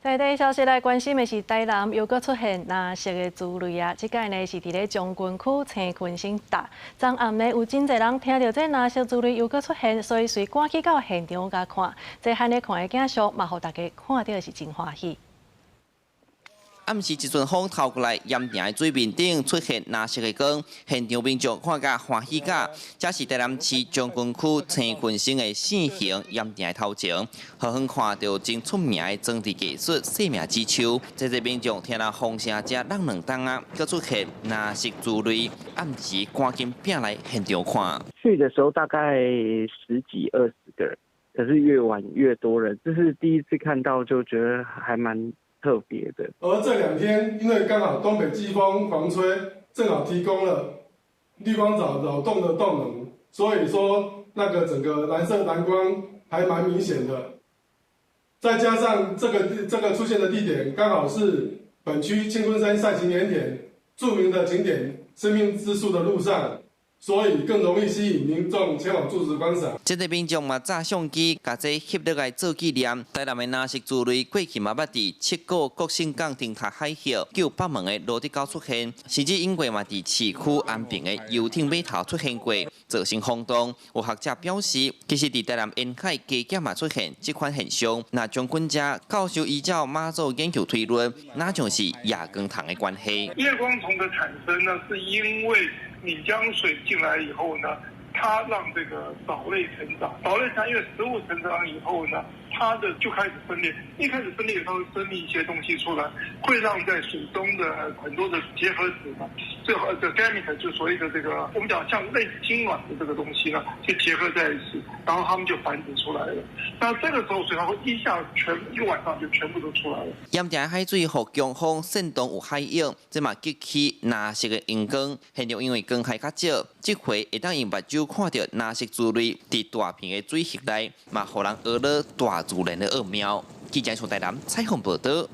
在第一消息来关心的是，台南又搁出现蓝色的珠类啊！这届呢是伫咧将军区青群星大。昨暗呢有真侪人听到这蓝色珠类又搁出现，所以随赶去到现场甲看。这罕咧看的景象，嘛，互大家看到是真欢喜。暗时一阵风透过来，盐埕的水面顶出现蓝色的光，现场民众看甲欢喜甲。这是台南市将军区青群星的线形盐埕的头前，好远看到真出名的装置艺术生命之树。这民众听到风声只愣两当啊，佮出现蓝色珠类，暗时赶紧拼来现场看。去的时候大概10几20个人，可是越晚越多人，这是第一次看到，就觉得还蛮特别的。而这2天，因为刚好东北季风狂吹，正好提供了绿光藻扰动的动能，所以说那个整个蓝色蓝光还蛮明显的。再加上这个出现的地点刚好是本区青昆山扇形盐田著名的景点生命之树的路上。所以更容易吸引民众前往驻足观赏。这个民众嘛，揸相机，把这翕落来做纪念。台南的蓝色珠类过去嘛，捌伫七股国信港灯塔海峡9北门的罗迪高出现，甚至因过嘛伫市区安平的游艇码头出现过，造成轰动。有学者表示，其实伫台南沿海加减嘛出现这款现象。那将军者教授依照马祖研究推论，那就是夜光虫的关系。夜光虫的产生呢，是因为你将水进来以后呢，它让这个藻类成长，藻类它因为食物成长以后呢，它就开始分裂，一开始分裂它会分泌一些东西出来，会让在水中的很多的结合子呢，这gamete 就所谓的这个我们讲像类似精卵的这个东西呢，就结合在一起，然后它们就繁殖出来了。那这个时候水它会一晚上就全部都出来了。盐埕海水互强风煽动有海涌，这嘛激起蓝色的荧光。现场因为光害较少，这回会当用目睭看到蓝色珠类伫大片的水域内，嘛，互人学了大自然的奥妙。记者从台南采访报道。